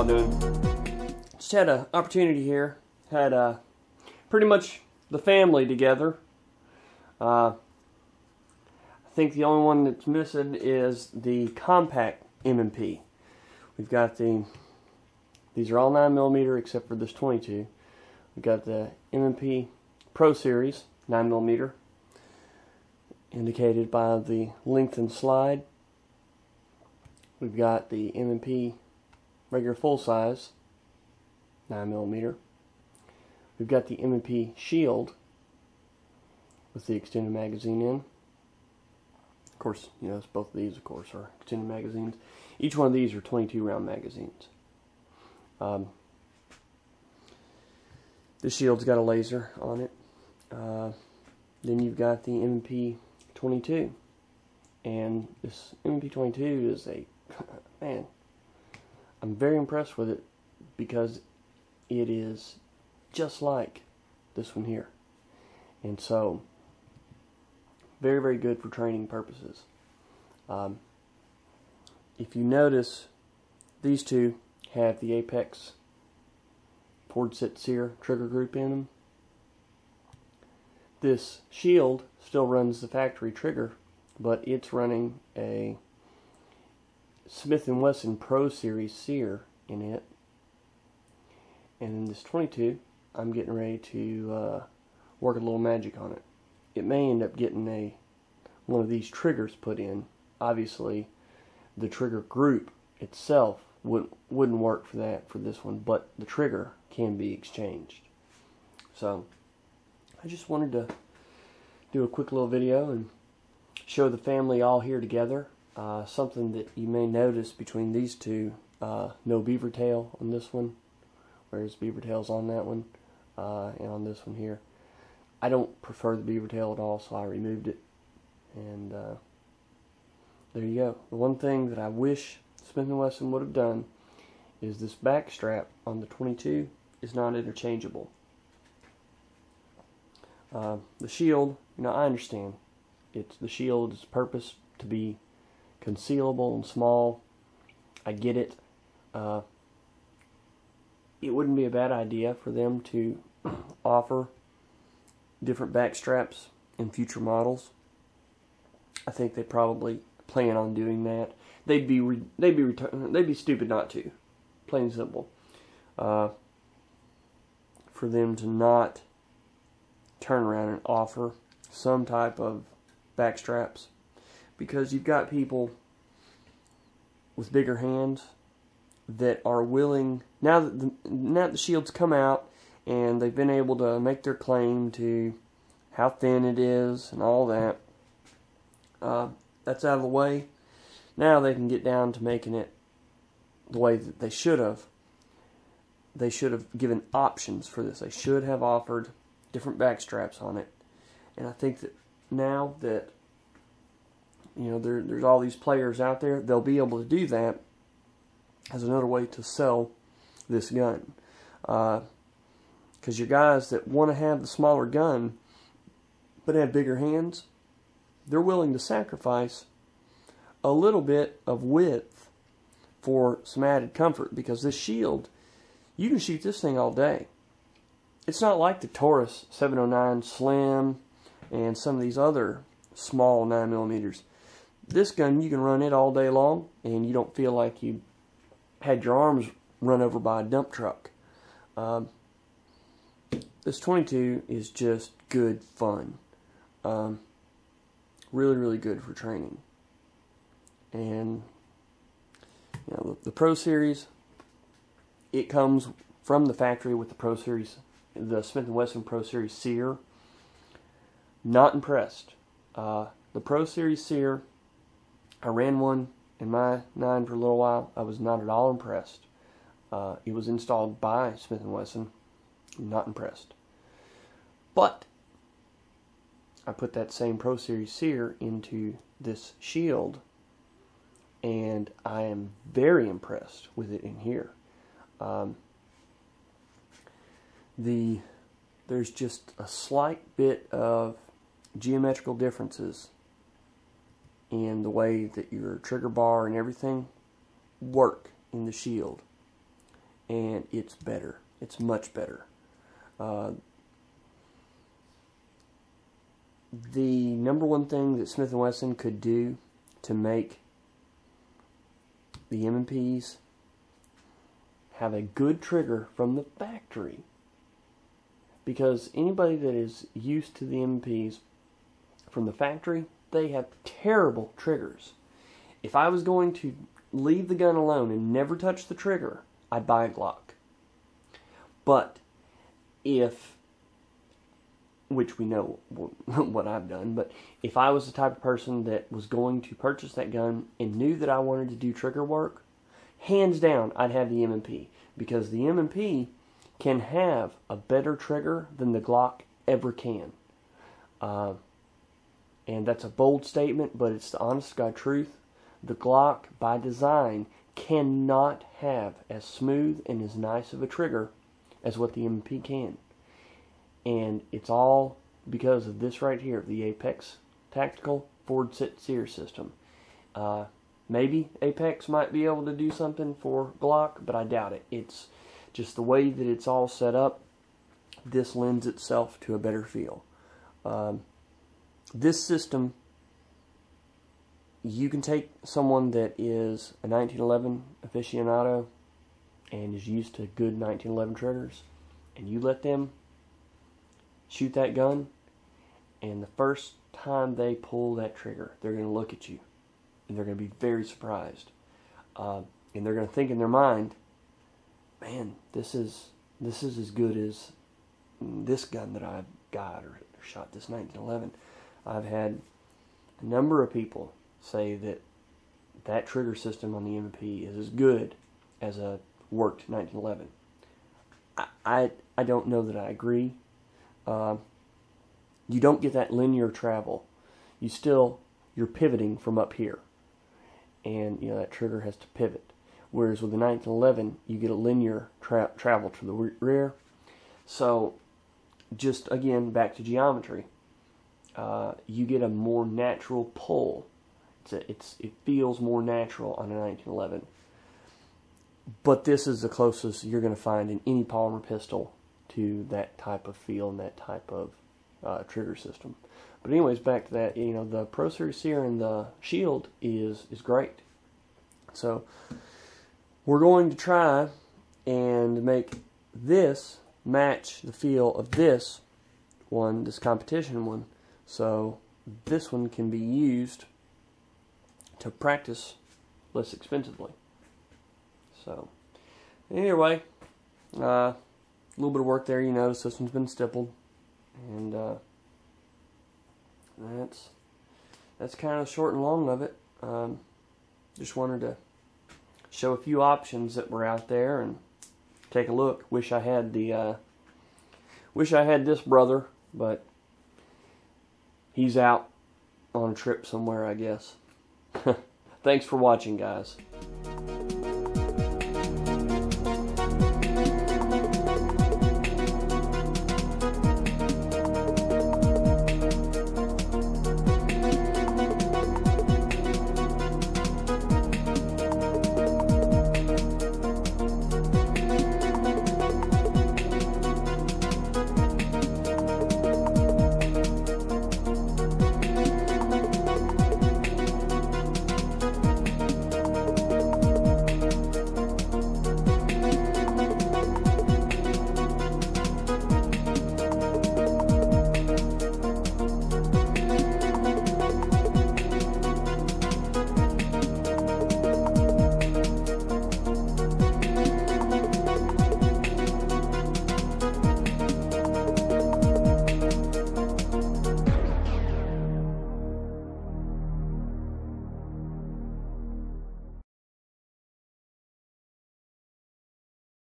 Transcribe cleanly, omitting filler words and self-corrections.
y'all doing? Just had an opportunity here. Had pretty much the family together. I think the only one that's missing is the compact M&P. We've got these are all 9mm except for this 22. We've got the M&P Pro Series 9mm, indicated by the lengthened slide. We've got the M&P regular full size 9mm. We've got the M&P Shield with the extended magazine in. Of course, you know, both of these, of course, are extended magazines. Each one of these are 22 round magazines. The Shield's got a laser on it. Then you've got the M&P 22, and this M&P 22 is a man. I'm very impressed with it because it is just like this one here, and so very, very good for training purposes. If you notice, these two have the Apex Port Sit Sear trigger group in them. This Shield still runs the factory trigger, but it's running a Smith & Wesson Pro Series sear in it. And in this 22, I'm getting ready to work a little magic on it. It may end up getting one of these triggers put in. Obviously, the trigger group itself wouldn't work for this one, but the trigger can be exchanged. So I just wanted to do a quick little video and show the family all here together. Something that you may notice between these two, no beaver tail on this one, whereas beaver tail's on that one, and on this one here. I don't prefer the beaver tail at all, so I removed it. And there you go. The one thing that I wish Smith & Wesson would have done is this back strap on the 22 is not interchangeable. The Shield, you know, I understand. The Shield is purpose to be concealable and small. I get it. It wouldn't be a bad idea for them to offer different back straps in future models. I think they probably plan on doing that. They'd be stupid not to. Plain and simple. For them to not turn around and offer some type of back straps, because you've got people with bigger hands that are willing, now that the Shield's come out and they've been able to make their claim to how thin it is and all that, that's out of the way. Now they can get down to making it the way that they should have. They should have given options for this. They should have offered different back straps on it. And I think that now that, you know, there's all these players out there, they'll be able to do that as another way to sell this gun. Because your guys that want to have the smaller gun but have bigger hands, they're willing to sacrifice a little bit of width for some added comfort, because this Shield, you can shoot this thing all day. It's not like the Taurus 709 Slim and some of these other small 9mm. This gun, you can run it all day long and you don't feel like you had your arms run over by a dump truck. This 22 is just good fun. Really, really good for training. And you know, the Pro Series, it comes from the factory with the Pro Series, the Smith & Wesson Pro Series sear. Not impressed. The Pro Series sear, I ran one in my 9 for a little while. I was not at all impressed. It was installed by Smith & Wesson. Not impressed. But I put that same Pro Series sear into this Shield, and I am very impressed with it in here. There's just a slight bit of geometrical differences in the way that your trigger bar and everything work in the Shield. and it's better. It's much better. The number one thing that Smith & Wesson could do to make the M&Ps have a good trigger from the factory, because anybody that is used to the M&Ps from the factory, they have terrible triggers. If I was going to leave the gun alone and never touch the trigger, I'd buy a Glock. But if, which we know what I've done, but if I was the type of person that was going to purchase that gun and knew that I wanted to do trigger work, hands down, I'd have the M&P, because the M&P can have a better trigger than the Glock ever can. And that's a bold statement, but it's the honest to God truth. The Glock, by design, cannot have as smooth and as nice of a trigger as what the M&P can. And it's all because of this right here, the Apex Tactical Forward Sit Sear System. Maybe Apex might be able to do something for Glock, but I doubt it. It's just the way that it's all set up. This lends itself to a better feel. This system, you can take someone that is a 1911 aficionado and is used to good 1911 triggers, and you let them shoot that gun, and the first time they pull that trigger, they're going to look at you, and they're going to be very surprised. And they're going to think in their mind, man, this is as good as this gun that I've got or shot, this 1911. I've had a number of people say that that trigger system on the M&P is as good as a worked 1911. I don't know that I agree. You don't get that linear travel. You're pivoting from up here, and that trigger has to pivot. Whereas with the 1911, you get a linear travel to the rear. So, just again back to geometry. You get a more natural pull. It feels more natural on a 1911. But this is the closest you're going to find in any polymer pistol to that type of feel and that type of trigger system. But anyways, back to that. The Pro Series Sear and the Shield is great. So we're going to try and make this match the feel of this one, this competition one. So this one can be used to practice less expensively. So anyway, a little bit of work there. Notice this one's been stippled, and that's kind of short and long of it. Just wanted to show a few options that were out there and take a look. Wish I had this brother, but he's out on a trip somewhere, I guess. Thanks for watching, guys.